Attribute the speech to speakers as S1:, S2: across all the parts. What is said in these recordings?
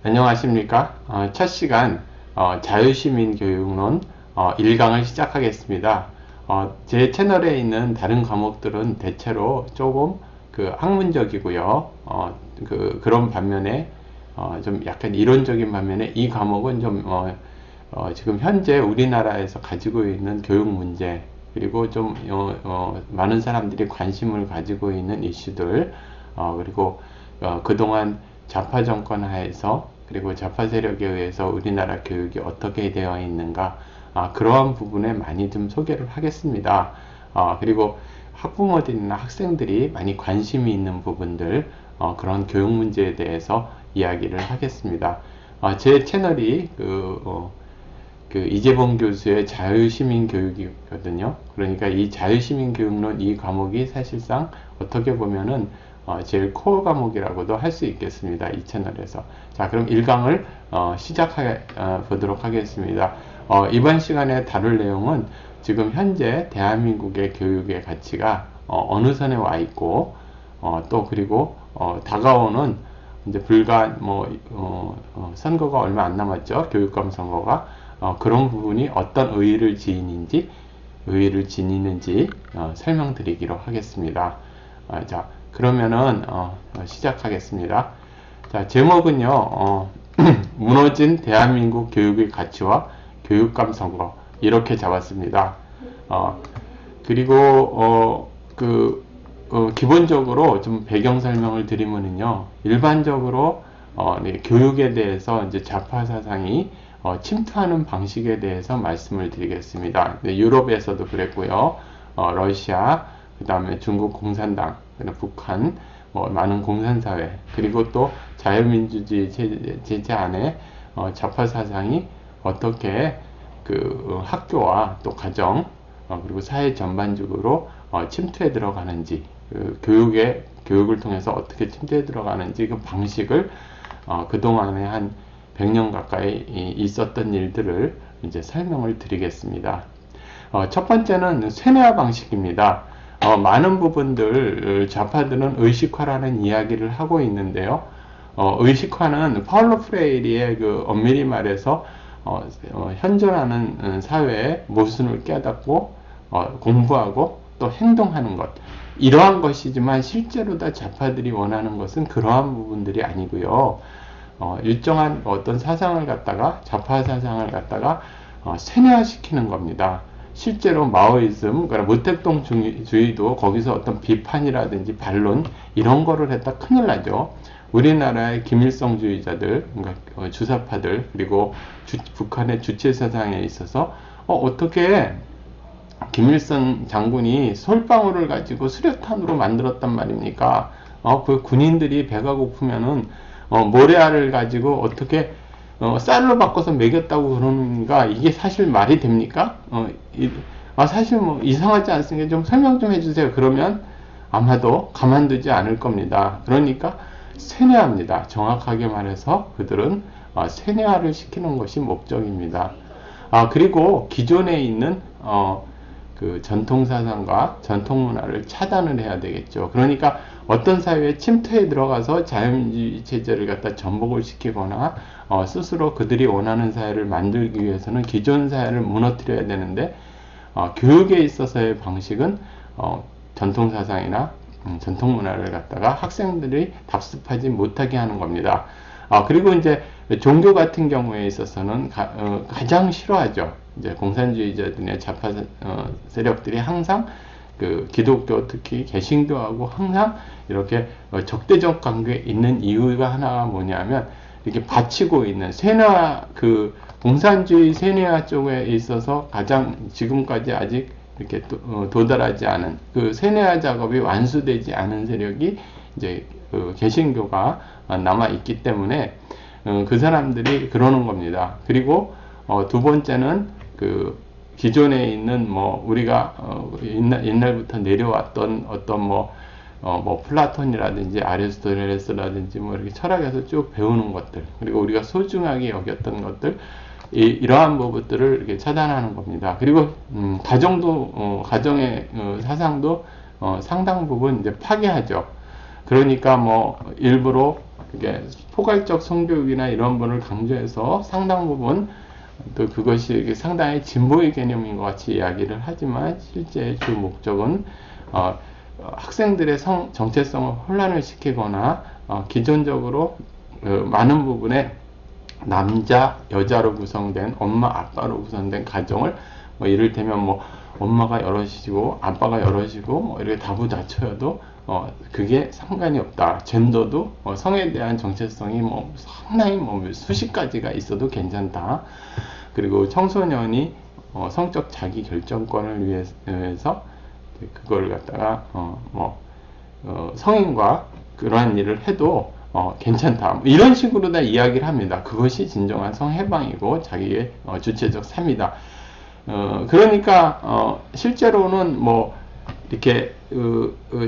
S1: 안녕하십니까? 첫 시간 자유시민교육론 1강을 시작하겠습니다. 제 채널에 있는 다른 과목들은 대체로 조금 학문적이고요. 그런 반면에 좀 약간 이론적인 반면에 이 과목은 좀 지금 현재 우리나라에서 가지고 있는 교육 문제, 그리고 좀 많은 사람들이 관심을 가지고 있는 이슈들, 그리고 그동안 좌파 정권 하에서, 그리고 좌파 세력에 의해서 우리나라 교육이 어떻게 되어 있는가, 그러한 부분에 많이 좀 소개를 하겠습니다. 그리고 학부모들이나 학생들이 많이 관심이 있는 부분들, 그런 교육 문제에 대해서 이야기를 하겠습니다. 제 채널이 이재봉 교수의 자유시민교육이거든요. 그러니까 이 자유시민교육론 이 과목이 사실상 어떻게 보면은 제일 코어 과목이라고도 할 수 있겠습니다. 이 채널에서. 자, 그럼 1강을 시작해 보도록 하겠습니다. 이번 시간에 다룰 내용은 지금 현재 대한민국의 교육의 가치가 어느 선에 와 있고, 또 그리고 다가오는 이제 불과 선거가 얼마 안 남았죠. 교육감 선거가. 그런 부분이 어떤 의의를 지니는지 설명드리기로 하겠습니다. 자, 그러면은 시작하겠습니다. 자, 제목은요, 무너진 대한민국 교육의 가치와 교육감 선거, 이렇게 잡았습니다. 그리고 기본적으로 좀 배경 설명을 드리면은요, 일반적으로 네, 교육에 대해서 이제 좌파 사상이 침투하는 방식에 대해서 말씀을 드리겠습니다. 네, 유럽에서도 그랬고요. 러시아, 그 다음에 중국 공산당, 북한, 많은 공산사회, 그리고 또 자유민주주의 체제 안에 좌파 사상이 어떻게 학교와 또 가정, 그리고 사회 전반적으로 침투해 들어가는지, 교육을 통해서 어떻게 침투해 들어가는지 그 방식을 그동안에 한 100년 가까이 있었던 일들을 이제 설명을 드리겠습니다. 첫 번째는 세뇌화 방식입니다. 많은 부분들 좌파들은 의식화라는 이야기를 하고 있는데요. 의식화는 파울로 프레이리의 엄밀히 말해서 현존하는 사회의 모순을 깨닫고 공부하고 또 행동하는 것, 이러한 것이지만 실제로 다 좌파들이 원하는 것은 그러한 부분들이 아니고요. 일정한 어떤 사상을 갖다가, 좌파 사상을 갖다가 세뇌화시키는 겁니다. 실제로 마오이즘, 그러니까 무택동주의도 거기서 어떤 비판이라든지 반론, 이런 거를 했다 큰일 나죠. 우리나라의 김일성주의자들, 그러니까 주사파들, 그리고 북한의 주체 사상에 있어서 어떻게 김일성 장군이 솔방울을 가지고 수류탄으로 만들었단 말입니까? 그 군인들이 배가 고프면은 모래알을 가지고 어떻게 쌀로 바꿔서 먹였다고 그러는가, 이게 사실 말이 됩니까? 사실 이상하지 않습니까? 좀 설명 좀 해주세요. 그러면 아마도 가만두지 않을 겁니다. 그러니까 세뇌합니다. 정확하게 말해서 그들은 세뇌화를 시키는 것이 목적입니다. 그리고 기존에 있는 전통사상과 전통문화를 차단을 해야 되겠죠. 그러니까 어떤 사회에 침투해 들어가서 자유민주주의 체제를 갖다 전복을 시키거나 스스로 그들이 원하는 사회를 만들기 위해서는 기존 사회를 무너뜨려야 되는데, 교육에 있어서의 방식은 전통사상이나 전통문화를 갖다가 학생들이 답습하지 못하게 하는 겁니다. 그리고 이제 종교 같은 경우에 있어서는 가장 싫어하죠. 이제 공산주의자들의 좌파 세력들이 항상 기독교, 특히 개신교하고 항상 이렇게 적대적 관계에 있는 이유가 하나가 뭐냐면, 이렇게 바치고 있는 세뇌화, 공산주의 세뇌화 쪽에 있어서 가장 지금까지 아직 이렇게 도달하지 않은 세뇌화 작업이 완수되지 않은 세력이 이제 개신교가 남아 있기 때문에 그 사람들이 그러는 겁니다. 그리고 두 번째는 기존에 있는 우리가 옛날부터 내려왔던 어떤 플라톤이라든지 아리스토텔레스라든지 이렇게 철학에서 쭉 배우는 것들, 그리고 우리가 소중하게 여겼던 것들, 이러한 부분들을 이렇게 차단하는 겁니다. 그리고 가정의 사상도 상당 부분 이제 파괴하죠. 그러니까 일부러 그게 포괄적 성교육이나 이런 분을 강조해서 상당 부분 또 그것이 상당히 진보의 개념인 것 같이 이야기를 하지만 실제 주 목적은 학생들의 정체성을 혼란을 시키거나 기존적으로 많은 부분에 남자, 여자로 구성된 엄마, 아빠로 구성된 가정을 뭐 이를테면 뭐 엄마가 여럿이고 아빠가 여럿이고 뭐 이렇게 다부다쳐도 그게 상관이 없다. 젠더도 성에 대한 정체성이 뭐 상당히 뭐 수십 가지가 있어도 괜찮다. 그리고 청소년이 성적 자기 결정권을 위해서 그걸 갖다가 성인과 그러한 일을 해도 괜찮다. 뭐 이런 식으로 다 이야기를 합니다. 그것이 진정한 성해방이고 자기의 주체적 삶이다. 그러니까 실제로는 뭐 이렇게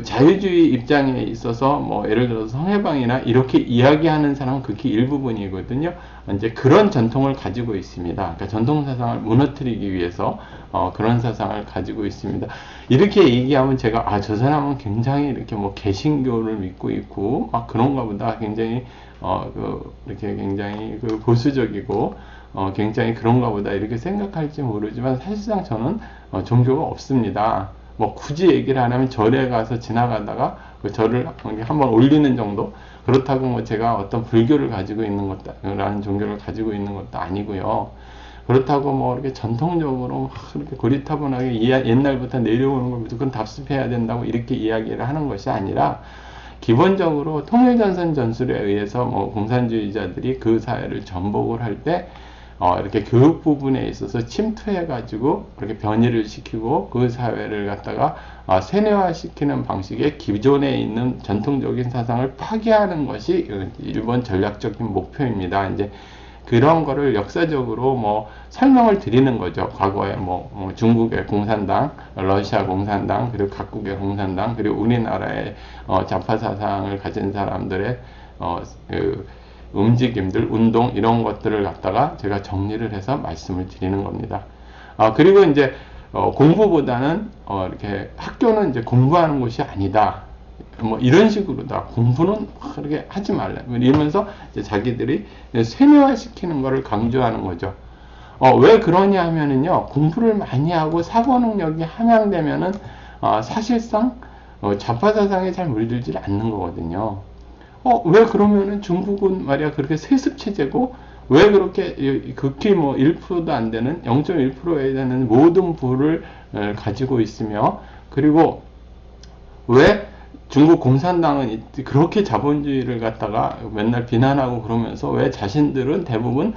S1: 자유주의 입장에 있어서 뭐 예를 들어서 성해방이나 이렇게 이야기하는 사람은 극히 일부분이거든요. 이제 그런 전통을 가지고 있습니다. 그러니까 전통 사상을 무너뜨리기 위해서 그런 사상을 가지고 있습니다. 이렇게 얘기하면 제가 저 사람은 굉장히 이렇게 뭐 개신교를 믿고 있고 막 그런가 보다, 굉장히 이렇게 굉장히 보수적이고 굉장히 그런가 보다 이렇게 생각할지 모르지만 사실상 저는 종교가 없습니다. 뭐 굳이 얘기를 안 하면 절에 가서 지나가다가 그 절을 한번 올리는 정도. 그렇다고 뭐 제가 어떤 불교를 가지고 있는 것도, 라는 종교를 가지고 있는 것도 아니고요. 그렇다고 뭐 이렇게 전통적으로 그렇게 고리타분하게 옛날부터 내려오는 걸 무조건 답습해야 된다고 이렇게 이야기를 하는 것이 아니라, 기본적으로 통일전선 전술에 의해서 뭐 공산주의자들이 그 사회를 전복을 할 때 이렇게 교육 부분에 있어서 침투해가지고 그렇게 변이를 시키고 그 사회를 갖다가 세뇌화시키는 방식의 기존에 있는 전통적인 사상을 파괴하는 것이 일본 전략적인 목표입니다. 이제 그런 거를 역사적으로 뭐 설명을 드리는 거죠. 과거에 뭐 중국의 공산당, 러시아 공산당, 그리고 각국의 공산당, 그리고 우리나라의 좌파 사상을 가진 사람들의 움직임들, 운동, 이런 것들을 갖다가 제가 정리를 해서 말씀을 드리는 겁니다. 그리고 이제 공부보다는 이렇게 학교는 이제 공부하는 곳이 아니다. 뭐 이런 식으로 다 공부는 그렇게 하지 말라. 이러면서 이제 자기들이 세뇌화 시키는 거를 강조하는 거죠. 왜 그러냐 하면은요, 공부를 많이 하고 사고 능력이 함양되면은 사실상 좌파 사상에 잘 물들지 않는 거거든요. 왜 그러면은 중국은 말이야 그렇게 세습 체제고, 왜 그렇게 극히 뭐 1%도 안 되는 0.1%에 되는 모든 부를 가지고 있으며, 그리고 왜 중국 공산당은 그렇게 자본주의를 갖다가 맨날 비난하고 그러면서 왜 자신들은 대부분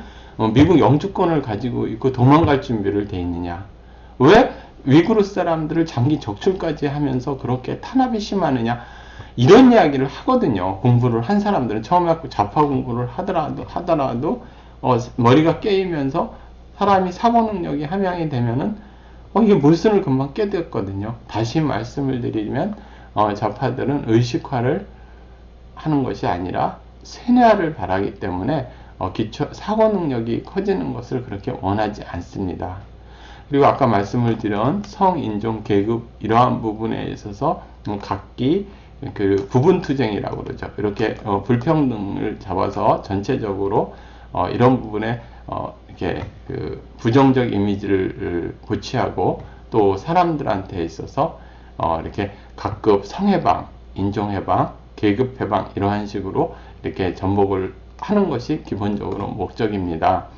S1: 미국 영주권을 가지고 있고 도망갈 준비를 돼 있느냐? 왜 위구르 사람들을 장기 적출까지 하면서 그렇게 탄압이 심하느냐? 이런 이야기를 하거든요. 공부를 한 사람들은 처음에 좌파 공부를 하더라도 머리가 깨이면서 사람이 사고 능력이 함양이 되면은 이게 물순을 금방 깨닫거든요. 다시 말씀을 드리면 좌파들은 의식화를 하는 것이 아니라 세뇌화를 바라기 때문에 사고 능력이 커지는 것을 그렇게 원하지 않습니다. 그리고 아까 말씀을 드린 성, 인종, 계급 이러한 부분에 있어서 각기 그 부분투쟁이라고 그러죠. 이렇게 불평등을 잡아서 전체적으로 이런 부분에 이렇게 그 부정적 이미지를 고취하고, 또 사람들한테 있어서 이렇게 각급 성해방, 인종해방, 계급해방 이러한 식으로 이렇게 전복을 하는 것이 기본적으로 목적입니다.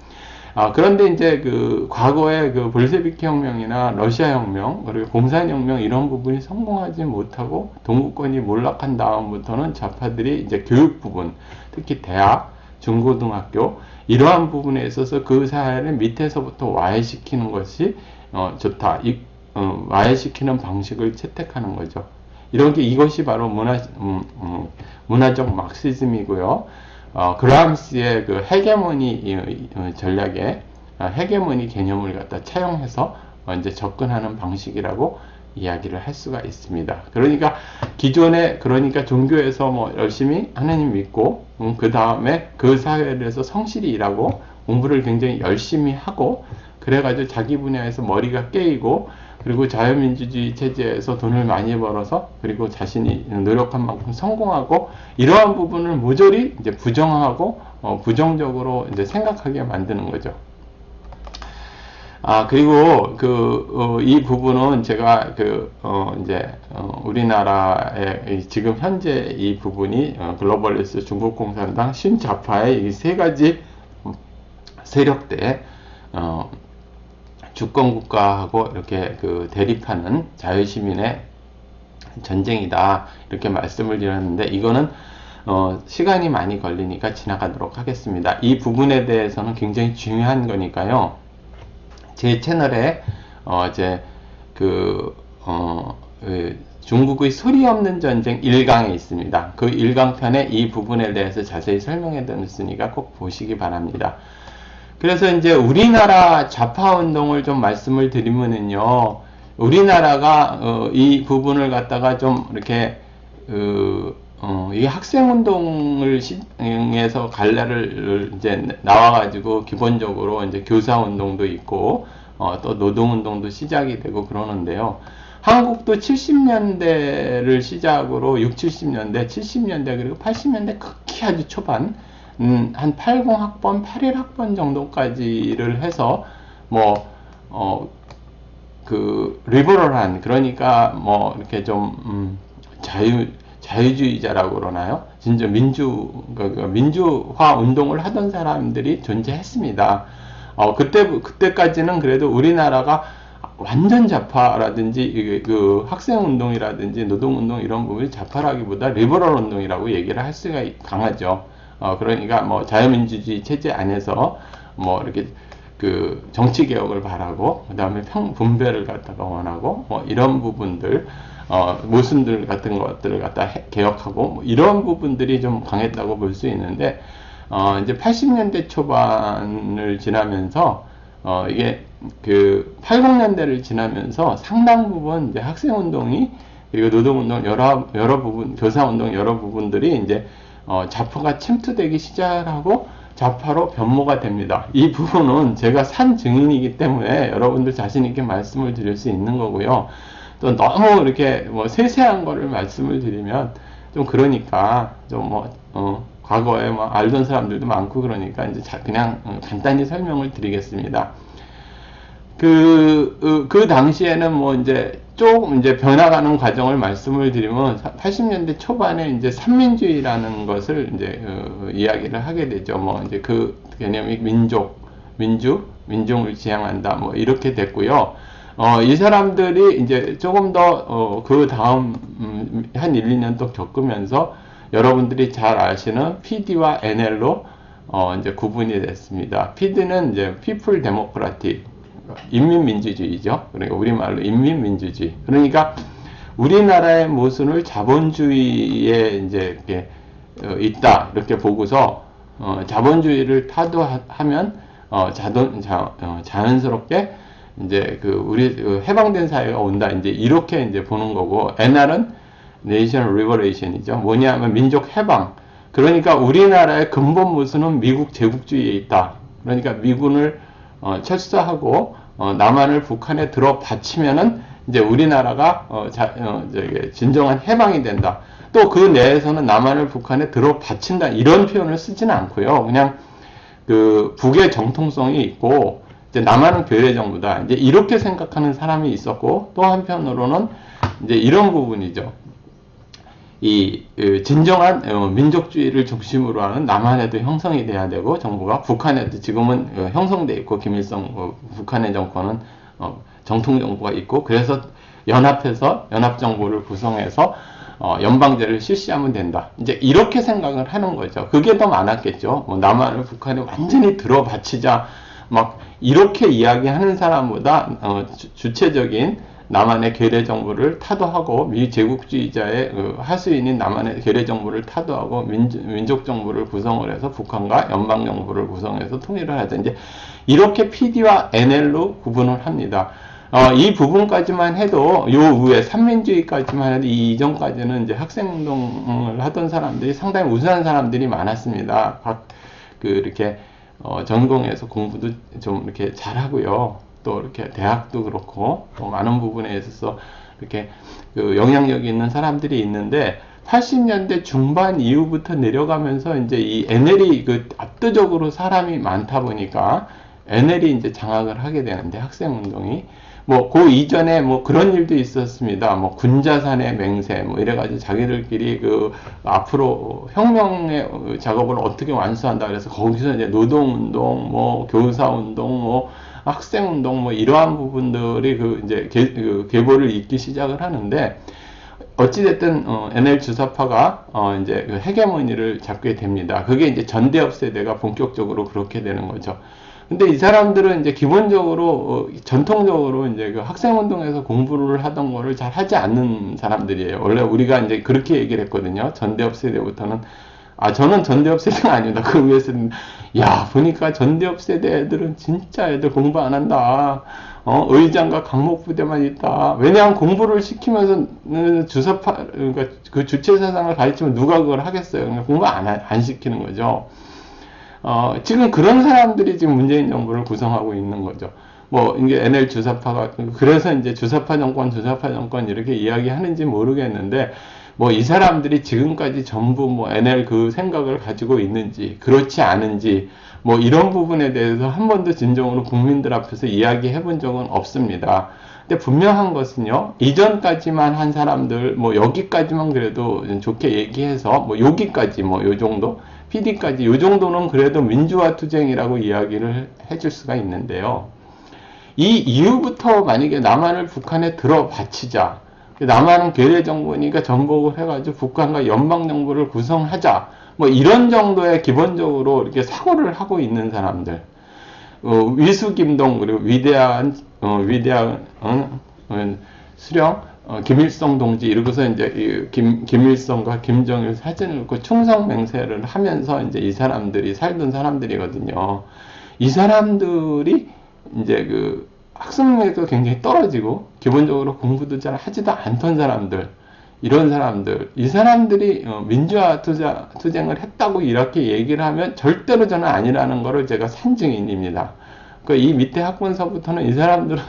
S1: 그런데 이제 그 과거에 그 볼셰비키 혁명이나 러시아 혁명, 그리고 공산혁명 이런 부분이 성공하지 못하고 동구권이 몰락한 다음부터는 좌파들이 이제 교육 부분, 특히 대학, 중고등학교 이러한 부분에 있어서 그 사회를 밑에서부터 와해시키는 것이 좋다. 와해시키는 방식을 채택하는 거죠. 이것이 바로 문화적 막시즘이고요. 그람스의 그 헤게모니 전략에 헤게모니 개념을 갖다 차용해서 이제 접근하는 방식이라고 이야기를 할 수가 있습니다. 그러니까 기존에 종교에서 뭐 열심히 하나님 믿고 그 다음에 그 사회를 해서 성실히 일하고 공부를 굉장히 열심히 하고 그래가지고 자기 분야에서 머리가 깨이고 그리고 자유민주주의 체제에서 돈을 많이 벌어서 그리고 자신이 노력한 만큼 성공하고 이러한 부분을 모조리 이제 부정하고 부정적으로 이제 생각하게 만드는 거죠. 그리고 이 부분은 제가 우리나라의 지금 현재 이 부분이 글로벌리스트 중국 공산당 신좌파의 이 세 가지 세력대 주권국가하고 이렇게 대립하는 자유시민의 전쟁이다 이렇게 말씀을 드렸는데 이거는 시간이 많이 걸리니까 지나가도록 하겠습니다. 이 부분에 대해서는 굉장히 중요한 거니까요. 제 채널에 중국의 소리 없는 전쟁 1강에 있습니다. 그 1강편에 이 부분에 대해서 자세히 설명해 드렸으니까 꼭 보시기 바랍니다. 그래서 이제 우리나라 좌파 운동을 좀 말씀을 드리면은요, 우리나라가 이 부분을 갖다가 좀 이렇게 이 학생 운동을 시행해서 갈래를 이제 나와가지고 기본적으로 이제 교사 운동도 있고 또 노동 운동도 시작이 되고 그러는데요. 한국도 70년대를 시작으로 60, 70년대, 70년대 그리고 80년대 극히 아주 초반 한 80학번, 81학번 정도까지를 해서 리버럴한 그러니까 이렇게 좀 자유주의자라고 그러나요? 진짜 민주화 운동을 하던 사람들이 존재했습니다. 그때까지는 그래도 우리나라가 완전 좌파라든지 학생 운동이라든지 노동 운동 이런 부분이 좌파라기보다 리버럴 운동이라고 얘기를 할 수가 강하죠. 그러니까 자유민주주의 체제 안에서 이렇게 정치 개혁을 바라고 그다음에 분배를 갖다가 원하고 이런 부분들 모순들 같은 것들을 갖다 개혁하고 이런 부분들이 좀 강했다고 볼 수 있는데 이제 80년대 초반을 지나면서 이게 80년대를 지나면서 상당 부분 이제 학생 운동이 그리고 노동 운동 여러 부분 교사 운동 여러 부분들이 이제 좌파가 침투되기 시작하고 좌파로 변모가 됩니다. 이 부분은 제가 산 증인이기 때문에 여러분들 자신 있게 말씀을 드릴 수 있는 거고요. 또 너무 이렇게 세세한 거를 말씀을 드리면 좀 그러니까 좀 과거에 알던 사람들도 많고 그러니까 이제 그냥 간단히 설명을 드리겠습니다. 그 당시에는 이제 조금 이제 변화가는 과정을 말씀을 드리면 80년대 초반에 이제 삼민주의라는 것을 이제 이야기를 하게 되죠. 이제 그 개념이 민중을 지향한다. 이렇게 됐고요. 이 사람들이 이제 조금 더 그 다음 한 1, 2년 또 겪으면서 여러분들이 잘 아시는 PD와 NL로 이제 구분이 됐습니다. PD는 이제 People Democratic 인민민주주의죠. 그러니까 우리말로 인민민주주의. 그러니까 우리나라의 모순을 자본주의에 이제 이렇게 있다 이렇게 보고서 자본주의를 타도하면 자연스럽게 이제 우리 해방된 사회가 온다 이제 이렇게 이제 보는 거고 NR은 Nation Liberation이죠. 뭐냐면 민족 해방. 그러니까 우리나라의 근본 모순은 미국 제국주의에 있다. 그러니까 미군을 철수하고 남한을 북한에 들어받치면은 이제 우리나라가 진정한 해방이 된다. 또 그 내에서는 남한을 북한에 들어받친다 이런 표현을 쓰지는 않고요. 그냥 북의 정통성이 있고 이제 남한은 괴뢰 정부다. 이제 이렇게 생각하는 사람이 있었고 또 한편으로는 이제 이런 부분이죠. 진정한 민족주의를 중심으로 하는 남한에도 형성이 돼야 되고 정부가 북한에도 지금은 형성돼 있고 김일성 북한의 정권은 정통 정부가 있고 그래서 연합정부를 구성해서 연방제를 실시하면 된다. 이제 이렇게 생각을 하는 거죠. 그게 더 많았겠죠. 남한을 북한에 완전히 들어받치자 막 이렇게 이야기하는 사람보다 주체적인 남한의 괴뢰 정부를 타도하고 미제국주의자의 하수 있는 남한의 괴뢰 정부를 타도하고 민족 정부를 구성을 해서 북한과 연방 정부를 구성해서 통일을 하자. 이제 이렇게 PD와 NL로 구분을 합니다. 이 부분까지만 해도 요 위에 삼민주의까지만 해도 이 이전까지는 이제 학생운동을 하던 사람들이 상당히 우수한 사람들이 많았습니다. 이렇게 전공에서 공부도 좀 이렇게 잘하고요. 또 이렇게 대학도 그렇고 또 많은 부분에 있어서 이렇게 그 영향력이 있는 사람들이 있는데 80년대 중반 이후부터 내려가면서 이제 이 NL이 그 압도적으로 사람이 많다 보니까 NL이 이제 장악을 하게 되는데 학생운동이 뭐 그 이전에 뭐 그런 일도 있었습니다. 뭐 군자산의 맹세 뭐 이래가지고 자기들끼리 그 앞으로 혁명의 작업을 어떻게 완수한다 그래서 거기서 이제 노동운동 뭐 교사운동 뭐 학생운동 뭐 이러한 부분들이 그 이제 계보를 잇기 시작을 하는데 어찌됐든 NL 주사파가 이제 그 헤게모니를 잡게 됩니다. 그게 이제 전대업 세대가 본격적으로 그렇게 되는 거죠. 근데 이 사람들은 이제 기본적으로 전통적으로 이제 그 학생운동에서 공부를 하던 거를 잘 하지 않는 사람들이에요. 원래 우리가 이제 그렇게 얘기를 했거든요. 전대업 세대부터는 저는 전대업 세대가 아니다. 그 위에 세대는 야 보니까 전대업 세대 애들은 진짜 애들 공부 안 한다. 의장과 강목부대만 있다. 왜냐하면 공부를 시키면서 주사파 그러니까 그 주체 사상을 가르치면 누가 그걸 하겠어요. 그러니까 공부 안 시키는 거죠. 지금 그런 사람들이 지금 문재인 정부를 구성하고 있는 거죠. 뭐, 이게 NL 주사파가, 그래서 이제 주사파 정권 이렇게 이야기하는지 모르겠는데, 뭐, 이 사람들이 지금까지 전부 뭐 NL 그 생각을 가지고 있는지, 그렇지 않은지, 뭐, 이런 부분에 대해서 한 번도 진정으로 국민들 앞에서 이야기해 본 적은 없습니다. 근데 분명한 것은요, 이전까지만 한 사람들, 뭐, 여기까지만 그래도 좋게 얘기해서, 뭐, 여기까지, 뭐, 요 정도? PD까지 요 정도는 그래도 민주화 투쟁이라고 이야기를 해줄 수가 있는데요. 이 이후부터 만약에 남한을 북한에 들어바치자. 남한은 괴뢰정부니까 전복을 해가지고 북한과 연방정부를 구성하자. 뭐 이런 정도의 기본적으로 이렇게 사고를 하고 있는 사람들. 위수김동 그리고 위대한 수령 김일성 동지 이러고서 이제 김일성과 김정일 사진을 놓고 충성 맹세를 하면서 이제 이 사람들이 살던 사람들이거든요. 이 사람들이 이제 그 학습력도 굉장히 떨어지고 기본적으로 공부도 잘 하지도 않던 사람들, 이런 사람들, 이 사람들이 민주화 투쟁을 했다고 이렇게 얘기를 하면 절대로 저는 아니라는 거를 제가 산증인입니다. 이 밑에 학번서부터는 이 사람들은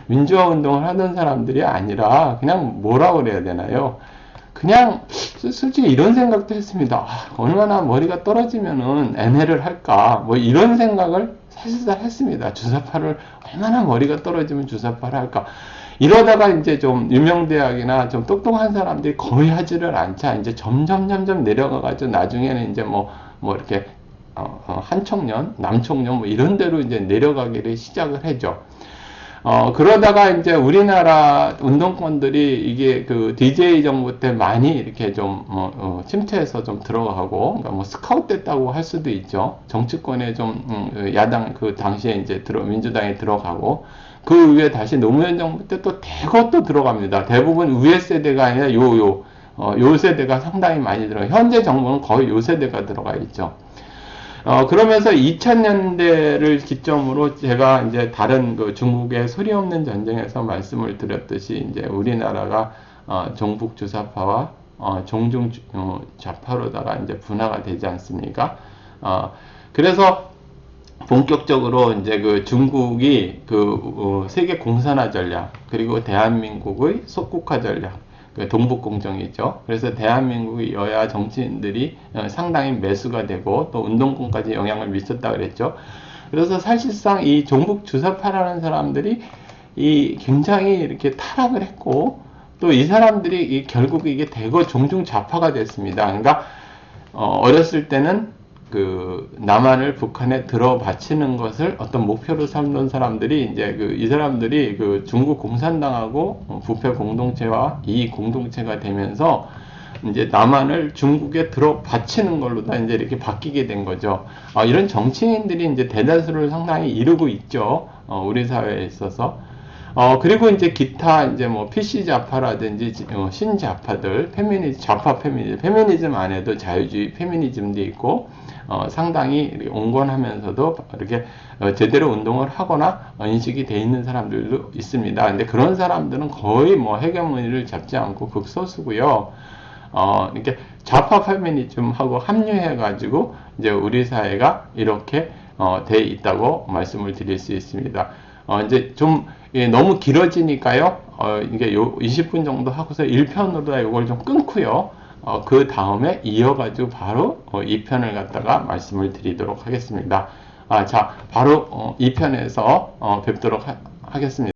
S1: 민주화 운동을 하던 사람들이 아니라 그냥 뭐라고 그래야 되나요? 그냥 솔직히 이런 생각도 했습니다. 얼마나 머리가 떨어지면은 NL을 할까? 뭐 이런 생각을 사실상 했습니다. 주사파를 얼마나 머리가 떨어지면 주사파를 할까? 이러다가 이제 좀 유명대학이나 좀 똑똑한 사람들이 거의 하지를 않자 이제 점점 내려가가지고 나중에는 이제 뭐 이렇게 한청년, 남청년 뭐 이런 데로 이제 내려가기를 시작을 하죠. 그러다가 이제 우리나라 운동권들이 이게 그 DJ 정부 때 많이 이렇게 좀, 침투해서 좀 들어가고, 그러니까 뭐 스카웃 됐다고 할 수도 있죠. 정치권에 좀, 야당, 그 당시에 이제 민주당에 들어가고, 그 위에 다시 노무현 정부 때 또 대거 또 들어갑니다. 대부분 위에 세대가 아니라 요 세대가 상당히 많이 들어가요. 현재 정부는 거의 요 세대가 들어가 있죠. 그러면서 2000년대를 기점으로 제가 이제 다른 그 중국의 소리 없는 전쟁에서 말씀을 드렸듯이 이제 우리나라가 종북 주사파와 종중 좌파로다가 이제 분화가 되지 않습니까? 그래서 본격적으로 이제 그 중국이 그 세계 공산화 전략 그리고 대한민국의 속국화 전략 동북공정이죠. 그래서 대한민국의 여야 정치인들이 상당히 매수가 되고 또 운동권까지 영향을 미쳤다 그랬죠. 그래서 사실상 이 종북 주사파라는 사람들이 굉장히 이렇게 타락을 했고 또 이 사람들이 결국 이게 대거 종중 좌파가 됐습니다. 그러니까 어렸을 때는 그 남한을 북한에 들어바치는 것을 어떤 목표로 삼는 사람들이 이제 이 사람들이 그 중국 공산당하고 부패 공동체와 이익 공동체가 되면서 이제 남한을 중국에 들어바치는 걸로 다 이제 이렇게 바뀌게 된 거죠. 이런 정치인들이 이제 대다수를 상당히 이루고 있죠. 우리 사회에 있어서. 그리고 이제 기타 이제 뭐 PC 좌파라든지 신좌파들, 좌파 페미니즘 안에도 자유주의 페미니즘도 있고 상당히 온건하면서도 이렇게 제대로 운동을 하거나 인식이 돼 있는 사람들도 있습니다. 근데 그런 사람들은 거의 뭐 헤게모니를 잡지 않고 극소수고요. 이렇게 좌파 페미니즘하고 합류해가지고 이제 우리 사회가 이렇게 돼 있다고 말씀을 드릴 수 있습니다. 이제 좀 너무 길어지니까요. 이게 요 20분 정도 하고서 1편으로 이걸 좀 끊고요. 그 다음에 이어가지고 바로 2편을 갖다가 말씀을 드리도록 하겠습니다. 자, 바로 2편에서 뵙도록 하겠습니다.